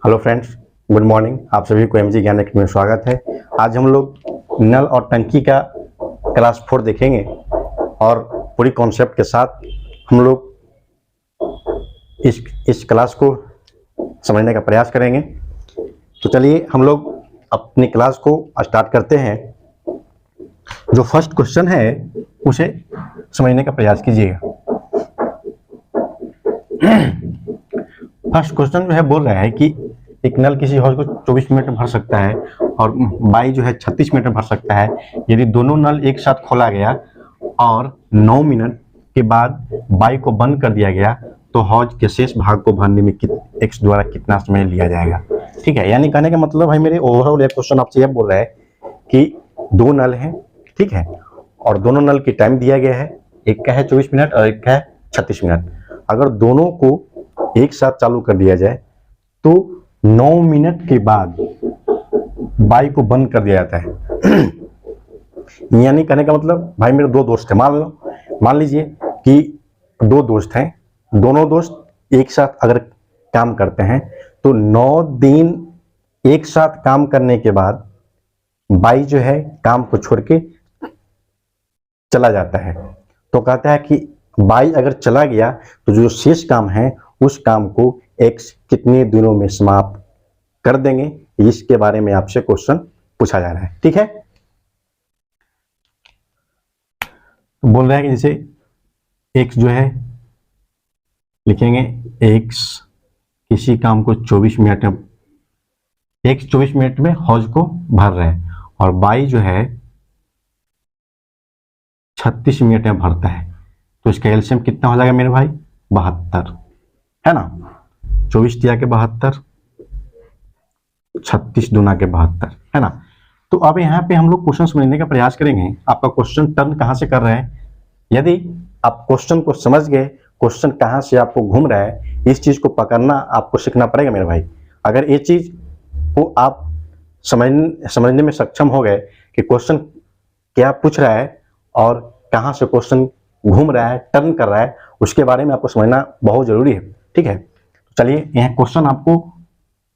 Hello friends, good morning. आप सभी को एमजी ज्ञान अकेडमी में स्वागत है। आज हम लोग नल और टंकी का क्लास 4 देखेंगे और पूरी कॉन्सेप्ट के साथ हम लोग इस क्लास को समझने का प्रयास करेंगे। तो चलिए हम लोग अपनी क्लास को स्टार्ट करते हैं। जो फर्स्ट क्वेश्चन है उसे समझने का प्रयास कीजिएगा। फर्स्ट क्वेश्चन जो है बोल रहा है कि एक नल किसी हौज को 24 मिनट में भर सकता है और बाई जो है 36 मिनट में भर सकता है। यदि दोनों नल एक साथ खोला गया और 9 मिनट के बाद बाई को बंद कर दिया गया तो हौज के शेष भाग को भरने में एक्स द्वारा कितना समय लिया जाएगा। ठीक है, यानी कहने का मतलब भाई मेरे ओवरऑल एक क्वेश्चन आपसे यह बोल रहा है कि दो नल हैं, ठीक है, और दोनों नल की टाइम दिया गया है। एक का है 24 मिनट और एक का है 36 मिनट। अगर दोनों को एक साथ चालू कर दिया जाए तो 9 मिनट के बाद बाई को बंद कर दिया जाता है। यानी कहने का मतलब भाई मेरे दो दोस्त हैं, मान लीजिए कि दो दोस्त हैं, दोनों दोस्त एक साथ अगर काम करते हैं तो 9 दिन एक साथ काम करने के बाद बाई जो है काम को छोड़ के चला जाता है। तो कहता है कि बाई अगर चला गया तो जो शेष काम है उस काम को एक्स कितने दिनों में समाप्त कर देंगे, इसके बारे में आपसे क्वेश्चन पूछा जा रहा है। ठीक है, तो बोल रहा है कि जैसे एक्स जो है लिखेंगे, एक्स किसी काम को 24 मिनट में, एक्स 24 मिनट में हौज को भर रहा है और बाई जो है 36 मिनट में भरता है। तो इसका एलसीएम कितना हो जाएगा मेरे भाई? 72 है ना। 24 दिया के 72, 36 दूना के 72 है ना। तो अब यहाँ पे हम लोग क्वेश्चन समझने का प्रयास करेंगे। आपका क्वेश्चन टर्न कहाँ से कर रहे हैं, यदि आप क्वेश्चन को समझ गए, क्वेश्चन कहाँ से आपको घूम रहा है, इस चीज को पकड़ना आपको सीखना पड़ेगा मेरे भाई। अगर ये चीज को आप समझने में सक्षम हो गए कि क्वेश्चन क्या पूछ रहा है और कहाँ से क्वेश्चन घूम रहा है, टर्न कर रहा है, उसके बारे में आपको समझना बहुत जरूरी है। ठीक है, तो चलिए यहाँ क्वेश्चन आपको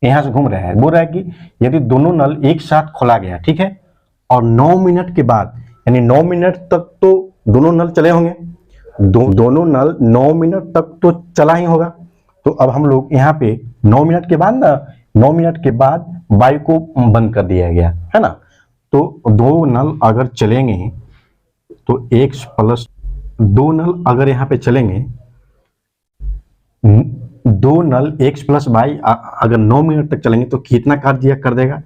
यहाँ से घूम रहा है। बोल रहा है कि यदि दोनों नल एक साथ खोला गया, ठीक है, और 9 मिनट के बाद, यानी 9 मिनट तक तो दोनों नल चले होंगे, दोनों नल 9 मिनट तक तो चला ही होगा। तो अब हम लोग यहाँ पे 9 मिनट के बाद ना, 9 मिनट के बाद बाई को बंद कर दिया गया है ना। तो दो नल अगर चलेंगे तो एक्स प्लस, दो नल अगर यहाँ पे चलेंगे, दो नल एक्स प्लस बाई अगर 9 मिनट तक चलेंगे तो कितना काट दिया कर देगा?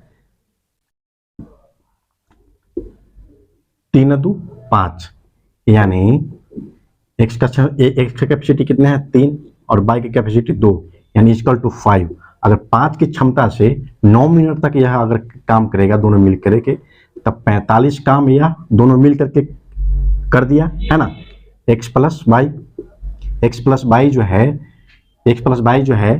3 2 5, यानी एक्स का कैपेसिटी कितना है? 3 और बाई की कैपेसिटी 2, यानी इक्वल टू 5। अगर 5 की क्षमता से 9 मिनट तक यह अगर काम करेगा दोनों मिल करके, तब 45 काम यह दोनों मिल करके कर दिया है ना। एक्स प्लस बाई जो है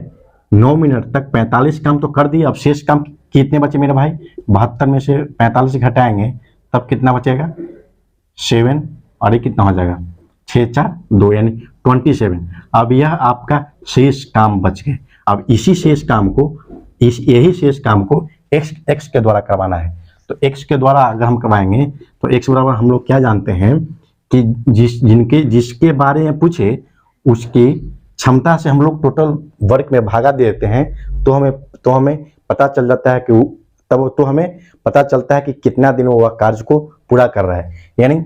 9 मिनट तक 45 काम तो कर दिया। अब शेष काम कितने बचे मेरे भाई? 72 में से 45 घटाएंगे तब कितना बचेगा? 7, और ये कितना हो जाएगा? 6 4 2, यानी 27। अब यह आपका शेष काम बच गए। अब इसी शेष काम को, यही शेष काम को एक्स के द्वारा करवाना है। तो एक्स के द्वारा अगर हम करवाएंगे तो एक्स बराबर हम लोग क्या जानते हैं कि जिसके बारे में पूछे उसकी क्षमता से हम लोग टोटल वर्क में भागा देते हैं, तो हमें पता चल जाता है कि तब तो हमें पता चलता है कि कितना दिन वह कार्य को पूरा कर रहा है। यानी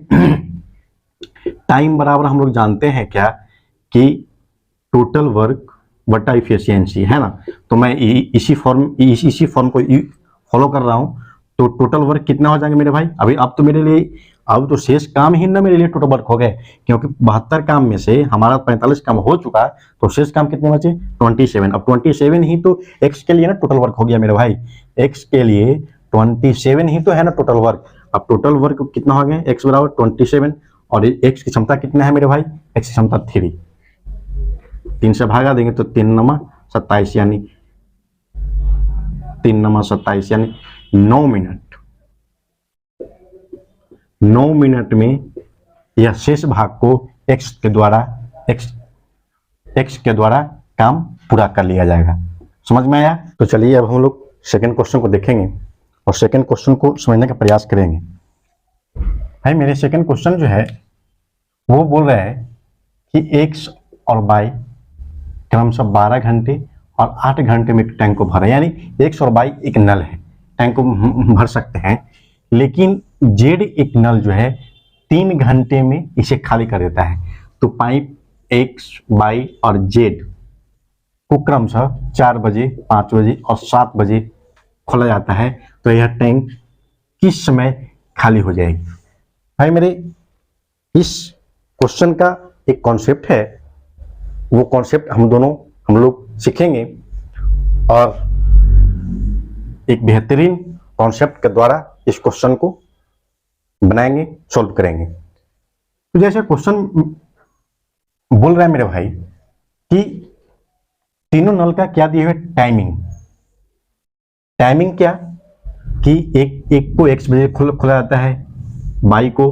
टाइम बराबर हम लोग जानते हैं क्या कि टोटल वर्क बटा इफिशियंसी, है ना। तो मैं इसी फॉर्म को फॉलो कर रहा हूं। तो टोटल वर्क कितना हो जाएगा मेरे भाई? अभी अब तो मेरे लिए, अब तो शेष काम ही ना मेरे लिए टोटल वर्क हो गए, क्योंकि 72 काम में से हमारा 45 काम हो चुका, तो शेष काम कितने बचे? 27। अब 27 ही तो एक्स के लिए ना टोटल वर्क हो गया मेरे भाई। एक्स के लिए 27 ही तो है ना टोटल वर्क। अब टोटल वर्क कितना हो गया? एक्स बराबर 27, और एक्स की क्षमता कितना है मेरे भाई? एक्स की क्षमता 3। 3 से भागा देंगे तो 3 9 27, यानी 3 9 27, यानी 9 मिनट में यह शेष भाग को एक्स के द्वारा काम पूरा कर लिया जाएगा। समझ में आया? तो चलिए अब हम लोग सेकंड क्वेश्चन को देखेंगे और सेकंड क्वेश्चन को समझने का प्रयास करेंगे। भाई मेरे सेकंड क्वेश्चन जो है वो बोल रहा है कि एक्स और वाई क्रमशः 12 घंटे और 8 घंटे में टैंक को भरा, यानी एक्स और वाई एक नल है, टैंक को भर सकते हैं, लेकिन जेड एक नल जो है 3 घंटे में इसे खाली कर देता है। तो पाइप एक्स, वाई और जेड को क्रमशः 4 बजे, 5 बजे और 7 बजे खोला जाता है, तो यह टैंक किस समय खाली हो जाएगी? भाई मेरे इस क्वेश्चन का एक कॉन्सेप्ट है, वो कॉन्सेप्ट हम लोग सीखेंगे और एक बेहतरीन कॉन्सेप्ट के द्वारा इस क्वेश्चन को बनाएंगे, सॉल्व करेंगे। तो जैसे क्वेश्चन बोल रहा है मेरे भाई कि तीनों नल का क्या दिया हुआ टाइमिंग, टाइमिंग क्या कि एक को x बजे खोला जाता है, वाई को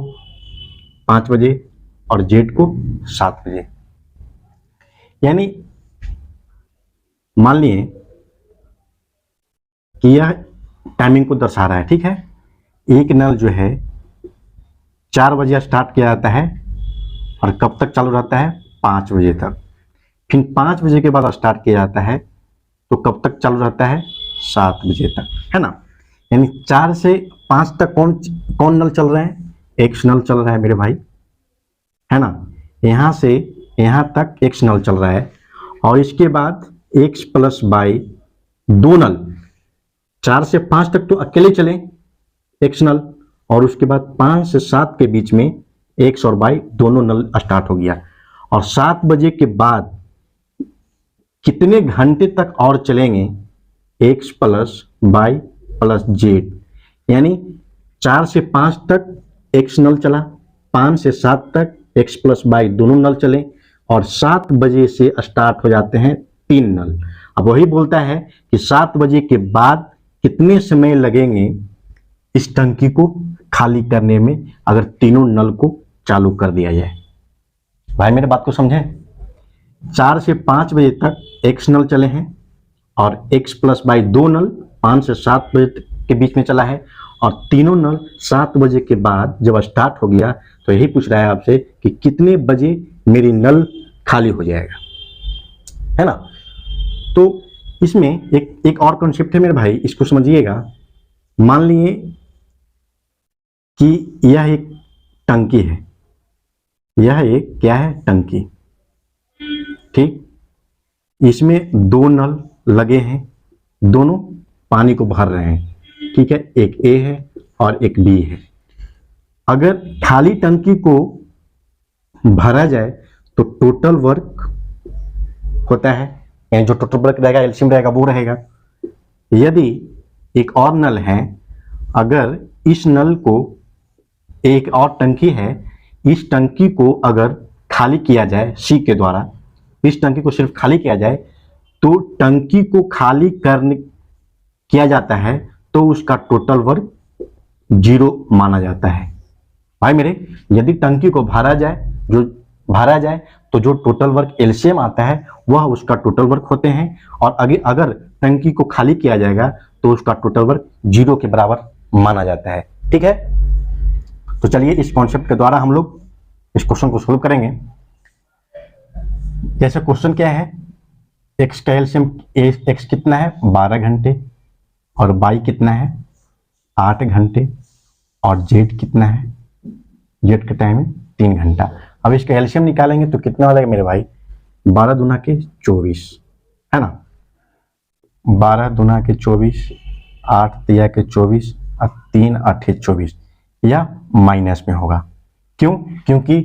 5 बजे और जेड को 7 बजे। यानी मान लिए कि यह टाइमिंग को दर्शा रहा है, ठीक है। एक नल जो है 4 बजे स्टार्ट किया जाता है और कब तक चालू रहता है? 5 बजे तक। फिर 5 बजे के बाद स्टार्ट किया जाता है तो कब तक चालू रहता है? 7 बजे तक, है ना। यानी 4 से 5 तक कौन नल चल रहे हैं? एक्स नल चल रहा है मेरे भाई, है ना। यहां से यहां तक एक्स नल चल रहा है और इसके बाद एक्स प्लस वाई दो नल, 4 से 5 तक तो अकेले चले एक्स नल, और उसके बाद 5 से 7 के बीच में एक्स और वाई दोनों नल स्टार्ट हो गया। और 7 बजे के बाद कितने घंटे तक और चलेंगे? X plus Y plus Z, यानी 4 से 5 तक एक्स नल चला, 5 से 7 तक एक्स प्लस वाई दोनों नल चले और 7 बजे से स्टार्ट हो जाते हैं 3 नल। अब वही बोलता है कि 7 बजे के बाद कितने समय लगेंगे इस टंकी को खाली करने में अगर तीनों नल को चालू कर दिया जाए। भाई मेरे बात को समझें, 4 से 5 बजे तक एक्स नल चले हैं और एक्स प्लस वाई दो नल 5 से 7 बजे के बीच में चला है और तीनों नल 7 बजे के बाद जब स्टार्ट हो गया तो यही पूछ रहा है आपसे कि कितने बजे मेरी नल खाली हो जाएगा, है ना। तो इसमें एक और कॉन्सेप्ट है मेरे भाई, इसको समझिएगा। मान लिए कि यह एक टंकी है, यह एक क्या है? टंकी, ठीक। इसमें 2 नल लगे हैं, दोनों पानी को भर रहे हैं, ठीक है। एक ए है और एक बी है। अगर खाली टंकी को भरा जाए तो टोटल वर्क होता है, यानी जो टोटल वर्क रहेगा एलसीएम रहेगा वो रहेगा। यदि एक और नल है, अगर इस नल को, एक और टंकी है, इस टंकी को अगर खाली किया जाए सी के द्वारा, इस टंकी को सिर्फ खाली किया जाए तो टंकी को खाली किया जाता है तो उसका टोटल वर्क 0 माना जाता है। भाई मेरे, यदि टंकी को भरा जाए तो जो टोटल वर्क एलसीएम आता है वह उसका टोटल वर्क होते हैं, और अगर टंकी को खाली किया जाएगा तो उसका टोटल वर्क 0 के बराबर माना जाता है, ठीक है। तो चलिए इस कॉन्सेप्ट के द्वारा हम लोग इस क्वेश्चन को सोल्व करेंगे। जैसे क्वेश्चन क्या है, एक्स का एलसीएम एक्स कितना है? 12 घंटे, और वाई कितना है? 8 घंटे, और जेड कितना है? जेड का टाइम है 3 घंटा। अब इसका एलसीएम निकालेंगे तो कितना हो जाएगा मेरे भाई? 12 दूना के 24, है ना। 12 दूना के 24, 8 तिया के 24 और 3 8 24, या माइनस में होगा। क्यों? क्योंकि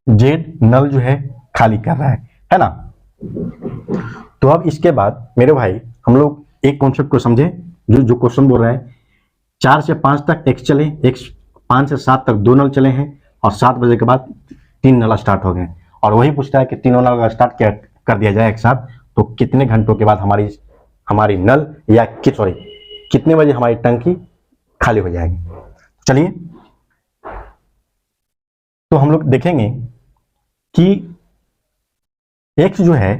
जेड नल जो है खाली कर रहा है ना। तो अब इसके बाद मेरे भाई हम लोग एक कॉन्सेप्ट को समझे, जो क्वेश्चन बोल रहा है 4 से 5 तक एक्स चले, एक्स 5 से 7 तक 2 नल चले हैं और 7 बजे के बाद 3 नल स्टार्ट हो गए, और वही पूछता है कि तीनों नल अगर स्टार्ट कर दिया जाए एक साथ तो कितने घंटों के बाद हमारी नल या कितने बजे हमारी टंकी खाली हो जाएगी। चलिए तो हम लोग देखेंगे कि एक्स जो है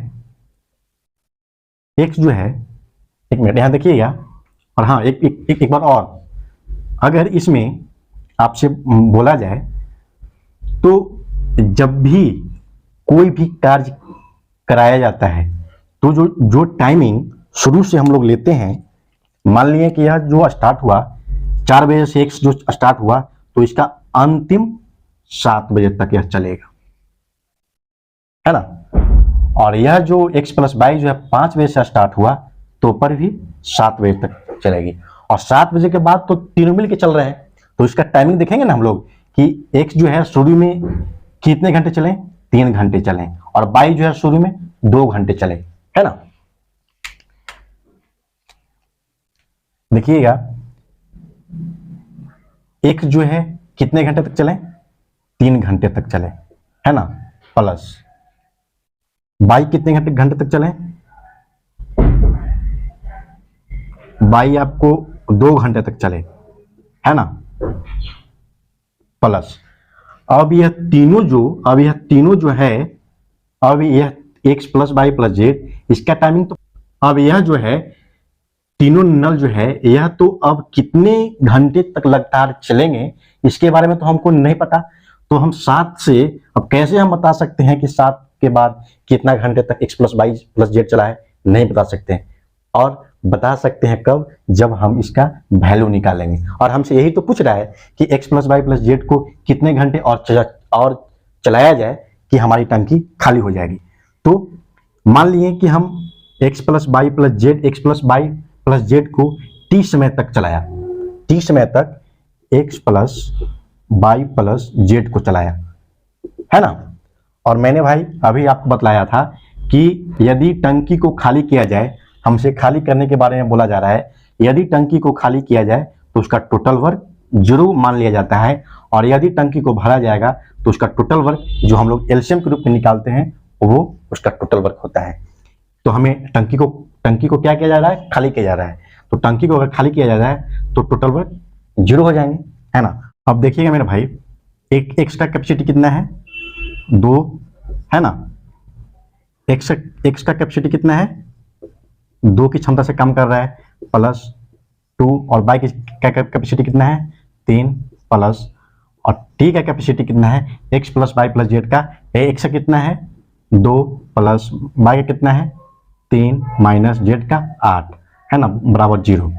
एक्स जो है, एक मिनट यहाँ देखिएगा, और हाँ एक बार और, अगर इसमें आपसे बोला जाए तो जब भी कोई भी कार्य कराया जाता है तो जो जो टाइमिंग शुरू से हम लोग लेते हैं, मान लिए कि यह जो स्टार्ट हुआ 4 बजे से एक्स जो स्टार्ट हुआ, तो इसका अंतिम 7 बजे तक यह चलेगा, है ना। और यह जो एक्स प्लस वाई जो है 5 बजे से स्टार्ट हुआ तो पर भी 7 बजे तक चलेगी, और 7 बजे के बाद तो तीनों मिल के चल रहे हैं, तो इसका टाइमिंग देखेंगे ना हम लोग कि एक्स जो है शुरू में कितने घंटे चले, 3 घंटे चले, और वाई जो है शुरू में 2 घंटे चले, है ना। देखिएगा एक्स जो है कितने घंटे तक चले, 3 घंटे तक चले, है ना, प्लस वाई कितने घंटे तक चले, वाई आपको 2 घंटे तक चले, है ना, प्लस अब यह तीनों जो है, अब यह X plus Y plus Z, इसका टाइमिंग तो अब यह जो है तीनों नल जो है यह तो अब कितने घंटे तक लगातार चलेंगे इसके बारे में तो हमको नहीं पता, तो हम 7 से अब कैसे हम बता सकते हैं कि 7 के बाद कितना घंटे तक X plus Y plus Z चला है, नहीं बता सकते हैं। और बता सकते हैं कब, जब हम इसका वैल्यू निकालेंगे, और हमसे यही तो पूछ रहा है कि X plus Y plus Z को कितने घंटे और चलाया जाए कि हमारी टंकी खाली हो जाएगी। तो मान लिए कि हम X plus Y plus Z को टी समय तक चलाया, टी समय तक X plus Y plus Z को चलाया, है ना। और मैंने भाई अभी आपको बतलाया था कि यदि टंकी को खाली किया जाए, हमसे खाली करने के बारे में बोला जा रहा है, यदि टंकी को खाली किया जाए तो उसका टोटल वर्क 0 मान लिया जाता है, और यदि टंकी को भरा जाएगा तो उसका टोटल वर्क जो हम लोग एलसीएम के रूप में निकालते हैं वो उसका टोटल वर्क होता है। तो हमें टंकी को क्या किया जा रहा है, खाली किया जा रहा है, तो टंकी को अगर खाली किया जा रहा है तो टोटल वर्क 0 हो जाएंगे, है ना। अब देखिएगा मेरे भाई, एक एक्स्ट्रा कैपेसिटी कितना है, 2, है ना, एक्स्ट्रा कैपेसिटी कितना है, 2 की क्षमता से कम कर रहा है, प्लस 2, और वाई की कैपेसिटी कितना है, 3 प्लस, और टी का कैपेसिटी कितना है, X plus Y plus Z का, एक्स कितना है 2 प्लस वाई का कितना है 3 माइनस जेड का 8, है ना, बराबर 0।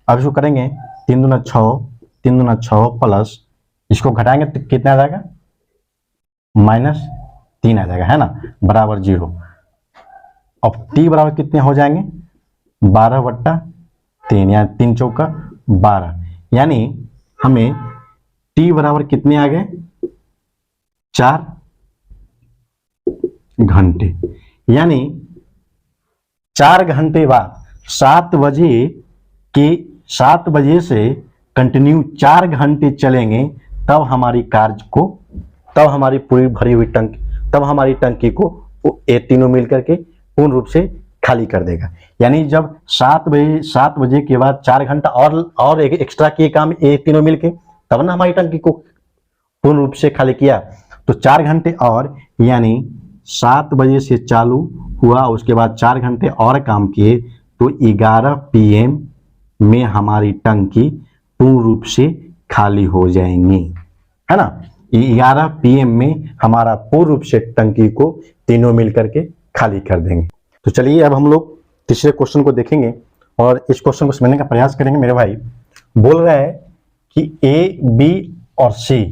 अब इसको करेंगे 3 दूना 6 प्लस, इसको घटाएंगे तो कितना आ जाएगा, -3 आ जाएगा, है ना, बराबर 0। अब टी बराबर कितने हो जाएंगे, 12/3, यानी 3 चौका 12, यानी हमें टी बराबर कितने आ गए, 4 घंटे, यानी 4 घंटे बाद 7 बजे से कंटिन्यू 4 घंटे चलेंगे, तब हमारी तब हमारी पूरी भरी हुई टंकी, तब हमारी टंकी को ये तीनों मिल करके पूर्ण रूप से खाली कर देगा। यानी जब 7 बजे के बाद 4 घंटा और एक एक्स्ट्रा किए काम ये तीनों मिलके, तब ना हमारी टंकी को पूर्ण रूप से खाली किया, तो 4 घंटे और, यानी 7 बजे से चालू हुआ, उसके बाद 4 घंटे और काम किए, तो 11 PM में हमारी टंकी पूर्ण रूप से खाली हो जाएंगी, है ना। 11 PM में हमारा पूर्ण रूप से टंकी को तीनों मिलकर के खाली कर देंगे। तो चलिए अब हम लोग तीसरे क्वेश्चन को देखेंगे और इस क्वेश्चन को समझने का प्रयास करेंगे। मेरे भाई बोल रहा है कि ए, बी और सी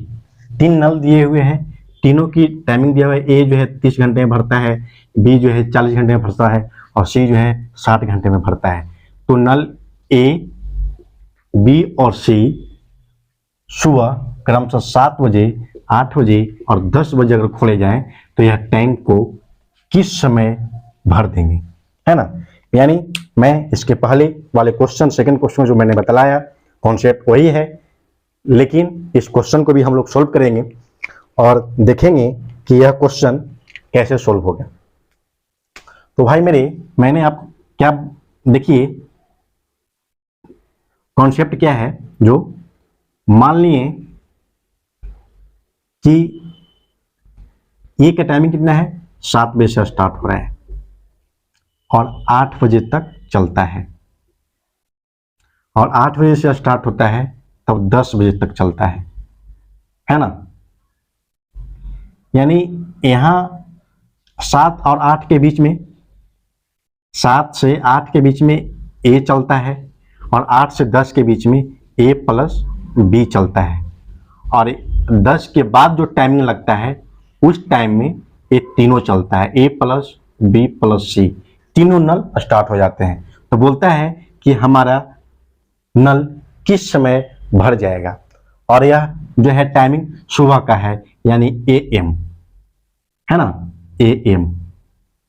3 नल दिए हुए हैं, तीनों की टाइमिंग दिया हुआ है। ए जो है 30 घंटे में भरता है, बी जो है 40 घंटे में भरता है, और सी जो है 60 घंटे में भरता है। तो नल ए, बी और सी सुबह क्रमशः 7 बजे, 8 बजे और 10 बजे अगर खोले जाएं तो यह टैंक को किस समय भर देंगे, है ना। यानी मैं इसके पहले वाले क्वेश्चन, सेकंड क्वेश्चन जो मैंने बतलाया, कॉन्सेप्ट वही है, लेकिन इस क्वेश्चन को भी हम लोग सोल्व करेंगे और देखेंगे कि यह क्वेश्चन कैसे सोल्व होगा। तो भाई मैंने आप क्या देखिए, कॉन्सेप्ट क्या है, जो मान लिए कि ए का टाइमिंग कितना है, 7 बजे से स्टार्ट हो रहा है, और 8 बजे तक चलता है, और 8 बजे से स्टार्ट होता है तब 10 बजे तक चलता है ना। यानी यहाँ 7 और 8 के बीच में, 7 से 8 के बीच में ए चलता है, और 8 से 10 के बीच में ए प्लस बी चलता है, और 10 के बाद जो टाइमिंग लगता है उस टाइम में ये तीनों चलता है, ए प्लस बी प्लस सी, तीनों नल स्टार्ट हो जाते हैं। तो बोलता है कि हमारा नल किस समय भर जाएगा, और यह जो है टाइमिंग सुबह का है, यानी AM है ना, AM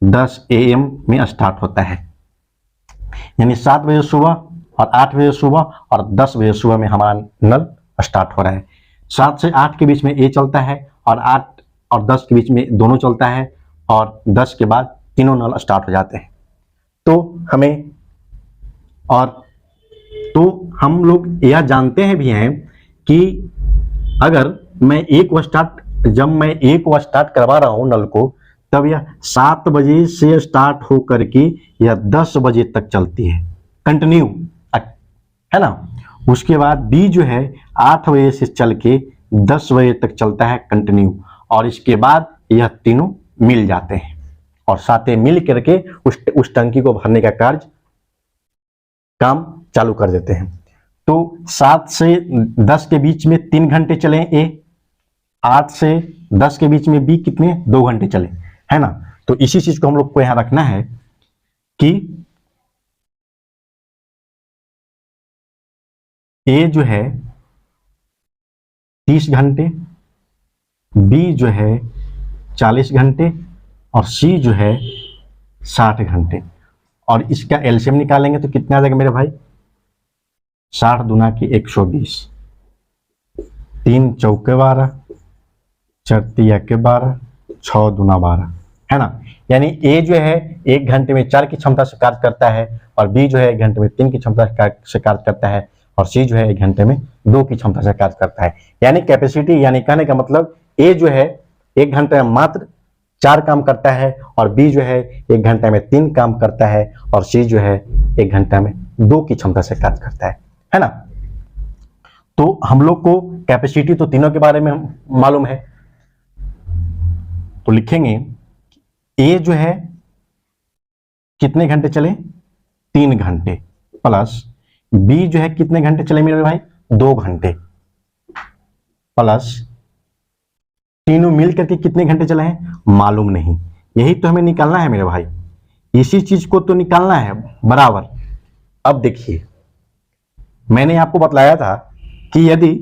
10 AM में स्टार्ट होता है, यानी 7 बजे सुबह और 8 बजे सुबह और 10 बजे सुबह में हमारा नल स्टार्ट हो रहा है। 7 से 8 के बीच में ए चलता है, और 8 और 10 के बीच में दोनों चलता है, और 10 के बाद तीनों नल स्टार्ट हो जाते हैं। तो हमें, और तो हम लोग यह जानते हैं भी हैं कि अगर जब मैं एक को स्टार्ट करवा रहा हूं नल को, तब यह 7 बजे से स्टार्ट हो करके यह 10 बजे तक चलती है कंटिन्यू, है ना। उसके बाद बी जो है 8 बजे से चल के 10 बजे तक चलता है कंटिन्यू, और इसके बाद यह तीनों मिल जाते हैं और साथे मिल करके उस टंकी को भरने का काम चालू कर देते हैं। तो 7 से 10 के बीच में 3 घंटे चले ए, 8 से 10 के बीच में बी कितने 2 घंटे चले, है ना। तो इसी चीज को हम लोग को यहां रखना है कि ए जो है 30 घंटे, बी जो है 40 घंटे, और सी जो है 60 घंटे, और इसका एलसीएम निकालेंगे तो कितना आ जाएगा मेरे भाई, 60 दूना की 120, 3 चौके 12, 4 तिया के 12, 6 दूना 12, है ना। यानी ए जो है 1 घंटे में 4 की क्षमता से कार्य करता है, और बी जो है 1 घंटे में 3 की क्षमता से कार्य करता है, और सी जो है 1 घंटे में 2 की क्षमता से कार्य करता है। यानी कैपेसिटी, यानी कहने का मतलब ए जो है 1 घंटे में मात्र 4 काम करता है, और बी जो है 1 घंटे में 3 काम करता है, और सी जो है 1 घंटे में 2 की क्षमता से कार्य करता है ना। तो हम लोग को कैपेसिटी तो तीनों के बारे में मालूम है, तो लिखेंगे ए जो है कितने घंटे चले 3 घंटे, प्लस बी जो है कितने घंटे चले मेरे भाई 2 घंटे, प्लस तीनों मिल करके कितने घंटे चले हैं मालूम नहीं। यही तो हमें निकालना है मेरे भाई, इसी चीज को तो निकालना है बराबर। अब देखिए, मैंने आपको बतलाया था कि यदि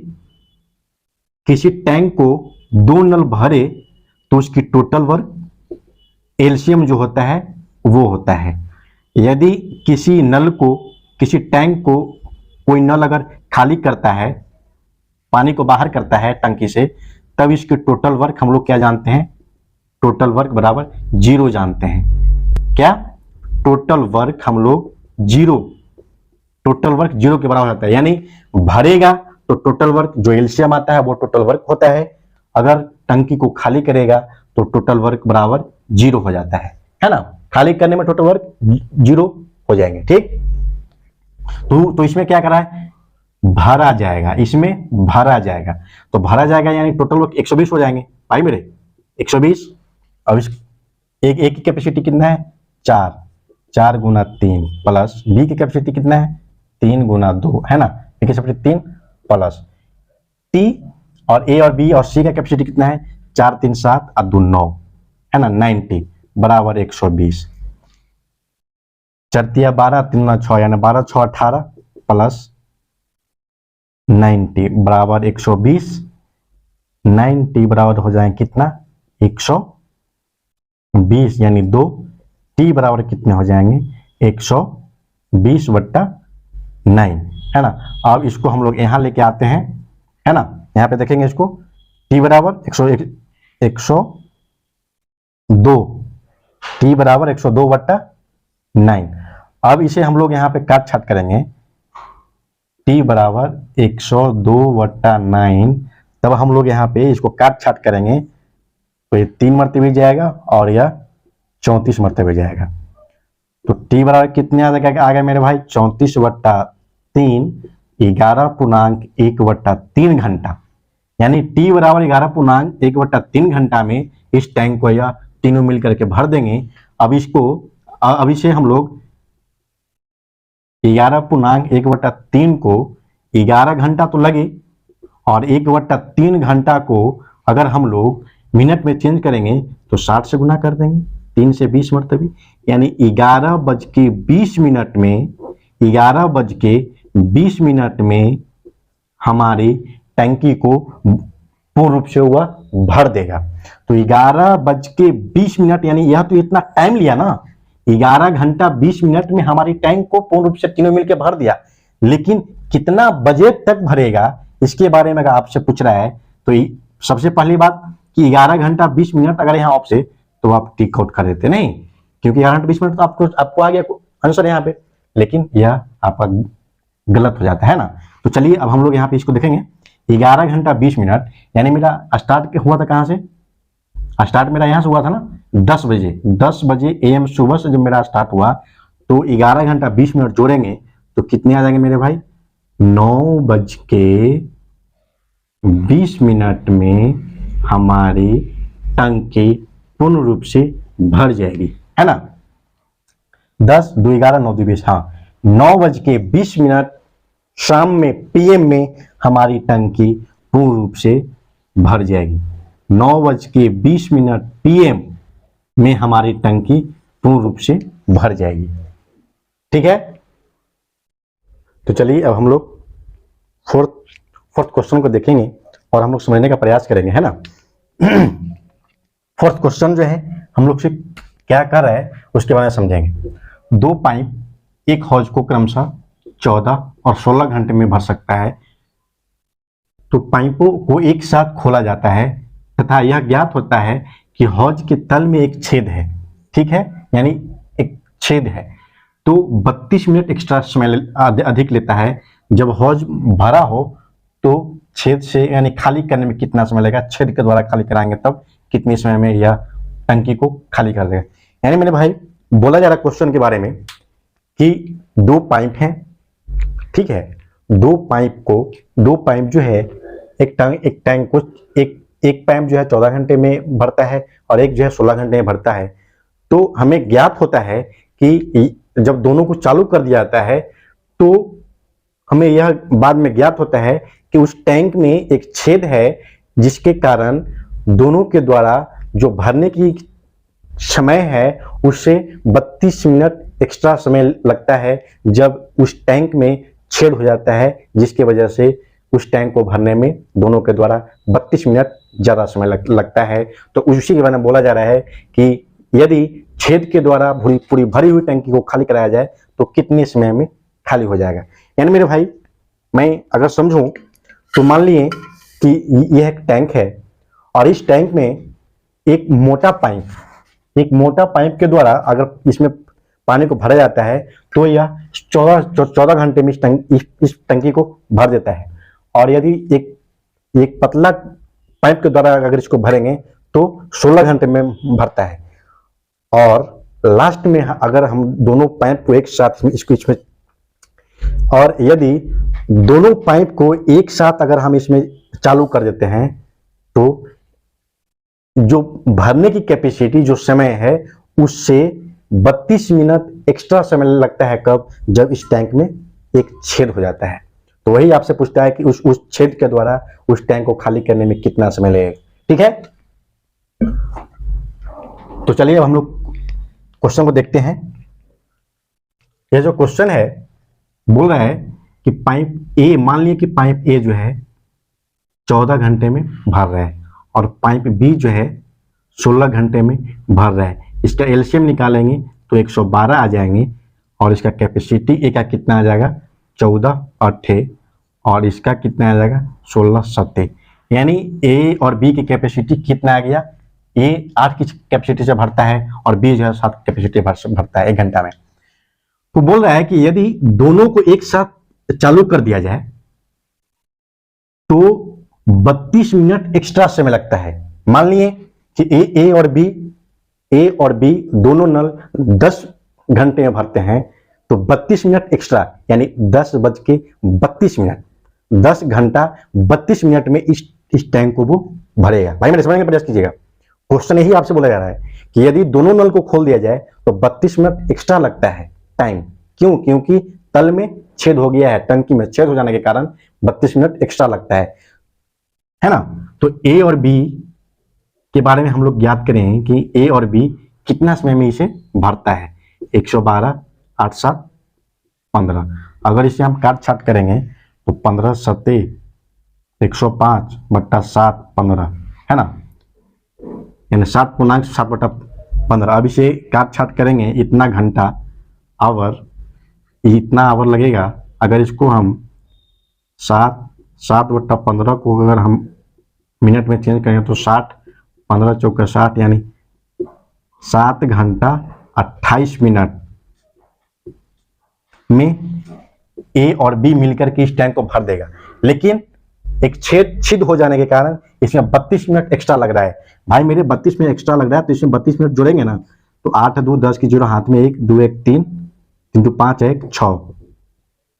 किसी टैंक को 2 नल भरे तो उसकी टोटल वर्क एलसीएम जो होता है वो होता है। यदि किसी टैंक को कोई नल अगर खाली करता है, पानी को बाहर करता है टंकी से, तब इसकी टोटल वर्क हम लोग क्या जानते हैं, टोटल वर्क बराबर 0 जानते हैं। क्या टोटल वर्क हम लोग 0 के बराबर होता है, यानी भरेगा तो टोटल वर्क जो एलसीएम आता है वो टोटल वर्क होता है, अगर टंकी को खाली करेगा तो टोटल वर्क बराबर 0 हो जाता है ना। खाली करने में टोटल वर्क 0 हो जाएंगे, ठीक। तो इसमें क्या करा है, भरा जाएगा, इसमें भरा जाएगा, तो भरा जाएगा यानी टोटल वर्क 120 हो जाएंगे भाई मेरे 120। अब इस एक की कैपेसिटी कितना है 4 गुना 3, प्लस बी की कैपेसिटी कितना है 3 गुना 2, है ना। बी की कैपेसिटी 3 प्लस टी, और ए और बी और सी का कैपेसिटी कितना है 4 3 7 और 2 9, है ना, 90 बराबर 120। 4 तिया 12 3 9 6, यानी 12 6 18 प्लस 90 बराबर 120। 90 बराबर हो जाए कितना 120, यानी 2, टी बराबर कितने हो जाएंगे 120/9, है ना। अब इसको हम लोग यहां लेके आते हैं, है ना, यहां पे देखेंगे इसको, टी बराबर 102, टी बराबर 102/9। अब इसे हम लोग यहाँ पे काट छाट करेंगे, टी बराबर 102/9, तब हम लोग यहाँ पे इसको काट छाट करेंगे तो ये 3 मरतबे जाएगा और यह 34 मरतबे जाएगा। तो टी बराबर कितने आ गया मेरे भाई 34/3 11.1/3 घंटा, यानी टी बराबर 11.1/3 घंटा में इस टैंक को या तीनों मिल करके भर देंगे। अब इसे हम लोग 11.1/3 को 11 घंटा तो लगे, और 1/3 घंटा को अगर हम लोग मिनट में चेंज करेंगे तो 60 से गुना कर देंगे, 3 से 20 मरतबे, यानी 11:20 में हमारी टंकी को पूर्ण रूप से हुआ भर देगा। तो 11:20 यानी यह तो इतना टाइम लिया ना, 11 घंटा 20 मिनट में हमारी टैंक को पूर्ण रूप से तीनों मिलकर भर दिया, लेकिन कितना बजे तक भरेगा इसके बारे में अगर आपसे पूछ रहा है तो सबसे पहली बात कि 11 घंटा 20 मिनट अगर यहाँ ऑफ से तो आप टिक आउट कर देते नहीं, क्योंकि 11 घंटा 20 मिनट तो आपको आ गया आंसर यहाँ पे, लेकिन यह आपका गलत हो जाता है ना। तो चलिए अब हम लोग यहाँ पे इसको देखेंगे। 11 घंटा 20 मिनट यानी मेरा स्टार्ट हुआ था कहाँ से, स्टार्ट मेरा यहाँ से हुआ था ना 10 बजे AM सुबह से जब मेरा स्टार्ट हुआ, तो 11 घंटा 20 मिनट जोड़ेंगे तो कितने आ जाएंगे मेरे भाई 9:20 में हमारी टंकी पूर्ण रूप से भर जाएगी, है ना। 10 2 11 9 2 20, हाँ 9:20 शाम में PM में हमारी टंकी पूर्ण रूप से भर जाएगी। 9:20 PM में हमारी टंकी पूर्ण रूप से भर जाएगी, ठीक है। तो चलिए अब हम लोग फोर्थ क्वेश्चन को देखेंगे और हम लोग समझने का प्रयास करेंगे, है ना। फोर्थ क्वेश्चन जो है हम लोग से क्या कर रहा है उसके बारे में समझेंगे। 2 पाइप एक हौज को क्रमशः 14 और 16 घंटे में भर सकता है। तो पाइपों को एक साथ खोला जाता है तथा यह ज्ञात होता है कि हौज के तल में एक छेद है, ठीक है, यानी एक छेद है। तो 32 मिनट एक्स्ट्रा समय अधिक लेता है। जब हौज भरा हो तो छेद से यानी खाली करने में कितना समय लगेगा, छेद के द्वारा खाली कराएंगे तब कितने समय में यह टंकी को खाली कर देगा। यानी मेरे भाई बोला जा रहा क्वेश्चन के बारे में कि 2 पाइप हैं, ठीक है, 2 पाइप जो है एक टैंक को एक पाइप जो है 14 घंटे में भरता है और एक जो है 16 घंटे में भरता है। तो हमें ज्ञात होता है कि जब दोनों को चालू कर दिया जाता है तो हमें यह बाद में ज्ञात होता है कि उस टैंक में एक छेद है, जिसके कारण दोनों के द्वारा जो भरने की समय है उससे 32 मिनट एक्स्ट्रा समय लगता है जब उस टैंक में छेद हो जाता है, जिसकी वजह से उस टैंक को भरने में दोनों के द्वारा 32 मिनट ज्यादा समय लगता है। तो उसी के बारे में बोला जा रहा है कि यदि छेद के द्वारा पूरी भरी हुई टंकी को खाली कराया जाए तो कितने समय में खाली हो जाएगा। यानी मेरे भाई मैं अगर समझूं तो मान लिए कि यह एक टैंक है और इस टैंक में एक मोटा पाइप के द्वारा अगर इसमें पानी को भरा जाता है तो यह 14 घंटे में इस टंकी को भर देता है। और यदि एक पतला पाइप के द्वारा अगर इसको भरेंगे तो 16 घंटे में भरता है। और लास्ट में अगर हम दोनों पाइप को एक साथ इसमें और यदि दोनों पाइप को एक साथ अगर हम इसमें चालू कर देते हैं तो जो भरने की कैपेसिटी जो समय है उससे 32 मिनट एक्स्ट्रा समय लगता है। कब? जब इस टैंक में एक छेद हो जाता है। तो वही आपसे पूछता है कि उस छेद के द्वारा उस टैंक को खाली करने में कितना समय लगेगा, ठीक है। तो चलिए अब हम लोग क्वेश्चन को देखते हैं। यह जो क्वेश्चन है बोल रहा है कि पाइप ए, मान लिया कि पाइप ए जो है 14 घंटे में भर रहा है और पाइप बी जो है 16 घंटे में भर रहा है। इसका एलसीएम निकालेंगे तो 112 आ जाएंगे और इसका कैपेसिटी ए का कितना आ जाएगा 14 8 और इसका कितना आ जाएगा 16 7। यानी ए और बी की कैपेसिटी कितना आ गया, ए 8 की कैपेसिटी से भरता है और बी जो है 7 कैपेसिटी भरता है 1 घंटा में। तो बोल रहा है कि यदि दोनों को एक साथ चालू कर दिया जाए तो 32 मिनट एक्स्ट्रा समय लगता है। मान लिए कि ए और बी दोनों नल घंटे में भरते हैं तो 32 मिनट एक्स्ट्रा यानी 10:32, 10 घंटा 32 मिनट में इस टैंक को वो भरेगा। भाई मेरे समझने का प्रयास कीजिएगा, क्वेश्चन यही आपसे बोला जा रहा है कि यदि दोनों नल को खोल दिया जाए तो 32 मिनट एक्स्ट्रा लगता है टाइम। क्यों? क्योंकि तल में छेद हो गया है, टंकी में छेद हो जाने के कारण 32 मिनट एक्स्ट्रा लगता है ना। तो ए और बी के बारे में हम लोग ज्ञात करें कि ए और बी कितना समय में इसे भरता है। 112, 8, 7, 15। अगर इसे हम काट छाट करेंगे तो 15 सत्ते 105 बट्टा 7 15 है ना, यानी 7.7/15। अब इसे काट छाट करेंगे, इतना घंटा आवर, इतना आवर लगेगा। अगर इसको हम 7/15 को अगर हम मिनट में चेंज करें तो 60, 15 चौका 60 यानी 7 घंटा 28 मिनट में ए और बी मिलकर के इस टैंक को भर देगा। लेकिन एक छेद हो जाने के कारण इसमें 32 मिनट एक्स्ट्रा लग रहा है। भाई मेरे 32 मिनट एक्स्ट्रा लग रहा है तो इसमें 32 मिनट जोड़ेंगे ना तो 8 2 10 की 0 हाथ में 1 2 1 3 3 2 5 1 6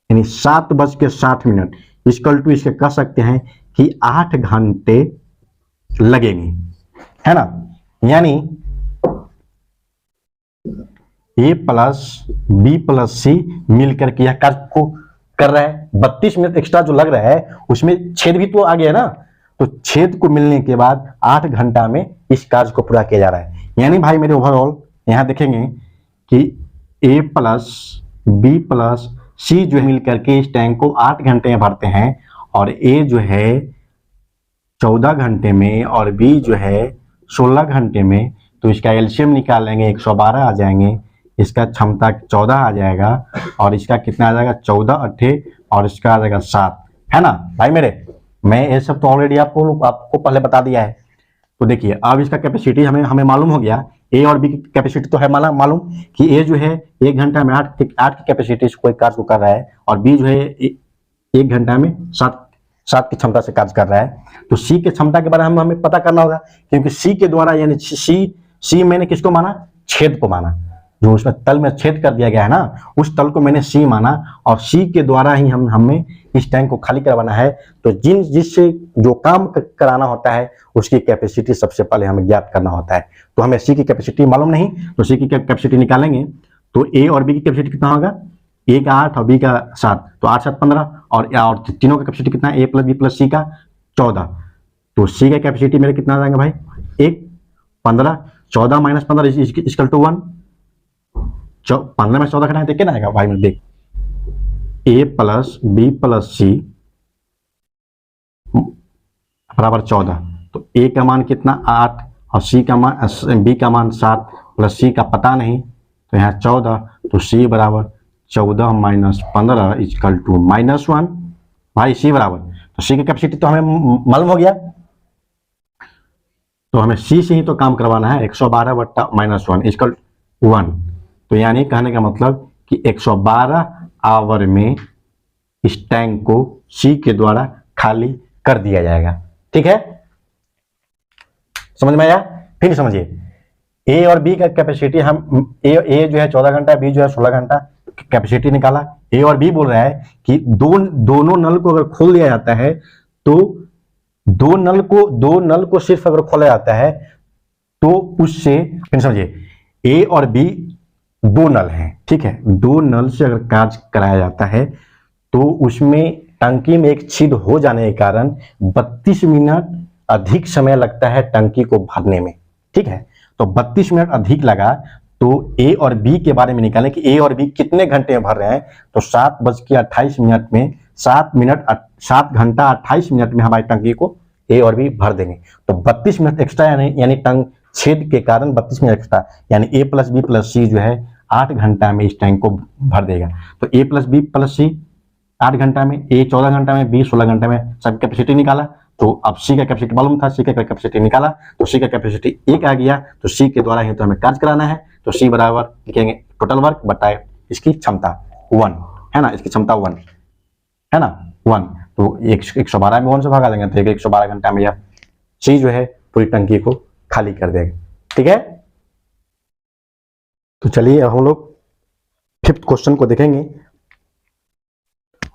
यानी 7:60 इक्वल टू इसके कह सकते हैं कि 8 घंटे लगेंगे, है ना। यानी ए प्लस बी प्लस सी मिलकर के यह कार्य को कर रहा है। 32 मिनट एक्स्ट्रा जो लग रहा है उसमें छेद भी तो आ गया ना, तो छेद को मिलने के बाद 8 घंटा में इस कार्य को पूरा किया जा रहा है। यानी भाई मेरे ओवरऑल यहां देखेंगे कि ए प्लस बी प्लस सी जो है मिलकर के इस टैंक को 8 घंटे में भरते हैं और ए जो है 14 घंटे में और बी जो है 16 घंटे में। तो इसका एलसीएम निकालेंगे 112 आ जाएंगे, इसका क्षमता 14 आ जाएगा और इसका कितना आ जाएगा 14 8 और इसका आ जाएगा 7, है ना। भाई मेरे मैं ये सब तो ऑलरेडी आपको पहले बता दिया है। तो देखिए अब इसका कैपेसिटी हमें मालूम हो गया। ए और बी की कैपेसिटी तो है मालूम कि ए जो है 1 घंटा में 8 की कैपेसिटी से कोई कार्य को कर रहा है और बी जो है 1 घंटा में 7 की क्षमता से कार्य कर रहा है। तो सी के क्षमता के बारे में हमें पता करना होगा, क्योंकि सी के द्वारा यानी सी मैंने किसको माना? छेद को माना। जो उसमें तल में छेद कर दिया गया है ना, उस तल को मैंने सी माना और सी के द्वारा ही हमें इस टैंक को खाली करवाना है। तो जिससे जो काम कराना होता है उसकी कैपेसिटी सबसे पहले हमें ज्ञात करना होता है। तो हमें सी की कैपेसिटी मालूम नहीं, तो सी की कैपेसिटी निकालेंगे तो ए और बी की कैपेसिटी कितना होगा? ए का 8 और बी का 7, तो 8 7 15 और तीनों का कैपेसिटी कितना? ए प्लस बी प्लस सी का 14। तो सी का कैपेसिटी मेरे कितना आ जाएगा भाई? 1 15 14 माइनस 15 इक्वल टू 1। 15 में 14 घटाएं तो कितना आएगा भाई? देख ए प्लस बी प्लस सी बराबर 14। तो ए का मान कितना? 8 और सी का मान बी का मान 7 प्लस सी का पता नहीं तो यहाँ 14। तो सी बराबर 14 माइनस 15 इक्वल टू -1। भाई सी बराबर, तो सी की कैपेसिटी तो हमें मालूम हो गया, तो हमें सी से ही तो काम करवाना है। 112 बट्टा -1 इक्वल 1। तो यानी कहने का मतलब कि 112 आवर में इस टैंक को सी के द्वारा खाली कर दिया जाएगा। ठीक है, समझ में आया? फिर समझिए ए और बी का कैपेसिटी हम ए जो है 14 घंटा, बी जो है 16 घंटा कैपेसिटी निकाला। ए और बी बोल रहा है कि दोनों नल को अगर खोल दिया जाता है तो दो नल को सिर्फ अगर खोला जाता है तो उससे, फिर समझिए ए और बी 2 नल हैं, ठीक है। 2 नल से अगर कार्य कराया जाता है तो उसमें टंकी में एक छेद हो जाने के कारण 32 मिनट अधिक समय लगता है टंकी को भरने में, ठीक है। तो 32 मिनट अधिक लगा तो ए और बी के बारे में निकालें कि ए और बी कितने घंटे में भर रहे हैं। तो 7:28 में 7 घंटा 28 मिनट में हमारी टंकी को ए और बी भर देंगे। तो 32 मिनट एक्स्ट्रा यानी टंक छेद के कारण 32 मिनट एक्स्ट्रा, यानी ए प्लस बी प्लस सी जो है 8 घंटा में इस टैंक को भर देगा। तो ए प्लस बी प्लस सी 8 घंटा में, ए 14 घंटा में, बी 16 घंटा में, सब कैपेसिटी निकाला। तो अब सी का कैपेसिटी मालूम था, सी का कैपेसिटी निकाला तो सी का कैपेसिटी 1 आ गया। तो सी के द्वारा ही तो हमें कार्य कराना है। तो सी बराबर लिखेंगे टोटल वर्क बटाए इसकी क्षमता 1, है ना। इसकी क्षमता 1 है ना, 1। तो 112 में 1 से भागा देंगे तो 112 घंटा में यह सी जो है पूरी टंकी को खाली कर देगा। ठीक है, तो चलिए अब हम लोग फिफ्थ क्वेश्चन को देखेंगे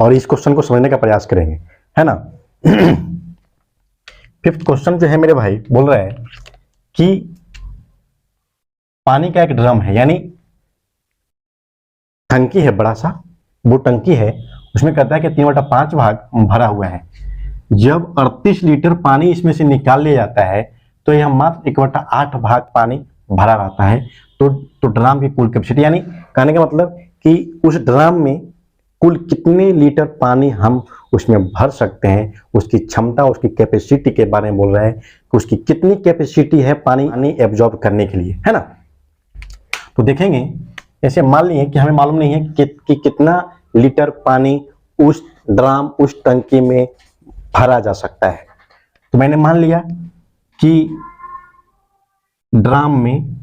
और इस क्वेश्चन को समझने का प्रयास करेंगे, है ना। फिफ्थ क्वेश्चन जो है मेरे भाई बोल रहा है कि पानी का एक ड्रम है, यानी टंकी है बड़ा सा, वो टंकी है, उसमें कहता है कि 3/5 भाग भरा हुआ है। जब 38 लीटर पानी इसमें से निकाल लिया जाता है तो यह मात्र 1/8 भाग पानी भरा रहता है। तो ड्राम की कुल कैपेसिटी, यानी कहने का मतलब कि उस ड्राम में कुल कितने लीटर पानी हम उसमें भर सकते हैं, उसकी क्षमता, उसकी कैपेसिटी के बारे में बोल रहा है कि उसकी कितनी कैपेसिटी है पानी एब्जॉर्ब करने के लिए, है ना। तो देखेंगे, ऐसे मान लिए कि हमें मालूम नहीं है कि कितना लीटर पानी उस ड्राम, उस टंकी में भरा जा सकता है। तो मैंने मान लिया कि ड्राम में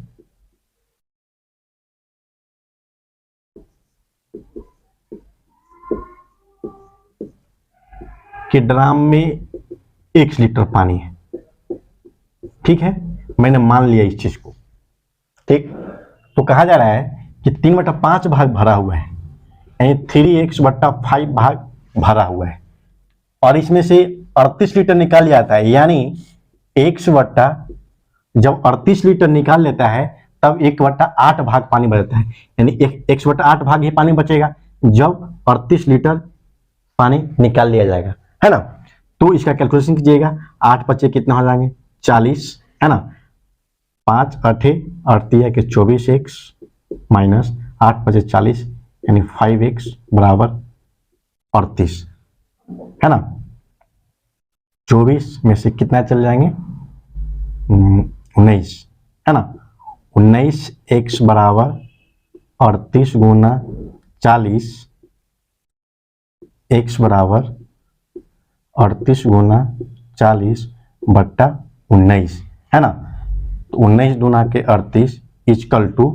X लीटर पानी है, ठीक है, मैंने मान लिया इस चीज को, ठीक। तो कहा जा रहा है कि 3/5 भाग भरा हुआ है, यानी 3x/5 भाग भरा हुआ है, और इसमें से 38 लीटर निकाल जाता है, यानी जब 38 लीटर निकाल लेता है तब 1/8 भाग पानी बचता है, यानी 1/8 भाग ही पानी बचेगा जब 38 लीटर पानी निकाल लिया जाएगा, है ना। तो इसका कैलकुलेशन कीजिएगा, 8 बचे कितना हो जाएंगे 40, है ना। 5 8 38 के 24x माइनस 8 बचे 40, यानी 5x बराबर 38, है ना। 24 में से कितना चल जाएंगे 19, है ना। 19x बराबर 38 गुना 40, x बराबर 38 गुना 40 बट्टा 19, है ना। तो 19 दूना के 38 इक्वल टू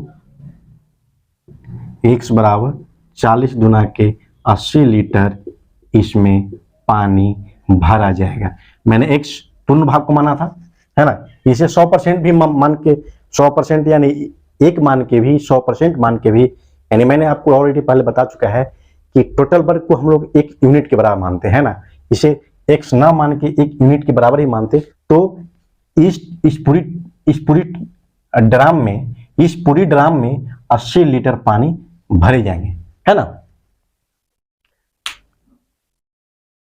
x बराबर 40 दूना के 80 लीटर इसमें पानी भरा जाएगा। मैंने x पूर्ण भाग को माना था, है ना। इसे 100% भी मान के, 100% यानी एक मान के भी, 100% मान के भी, यानी मैंने आपको ऑलरेडी पहले बता चुका है कि टोटल वर्क को हम लोग 1 यूनिट के बराबर मानते हैं ना, इसे x ना मान के 1 यूनिट के बराबर ही मानते। तो इस पूरी ड्राम में 80 लीटर पानी भरे जाएंगे, है ना।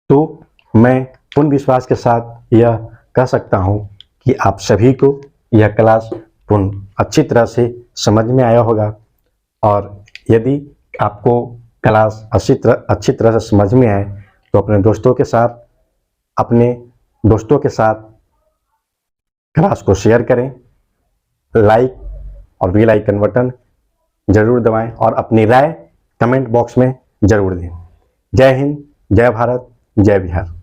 तो मैं पूर्ण विश्वास के साथ यह कह सकता हूं कि आप सभी को यह क्लास पूर्ण अच्छी तरह से समझ में आया होगा, और यदि आपको क्लास अच्छी तरह से समझ में आए तो अपने दोस्तों के साथ क्लास को शेयर करें, लाइक और बेल आइकन बटन जरूर दबाएं और अपनी राय कमेंट बॉक्स में जरूर दें। जय हिंद, जय भारत, जय बिहार।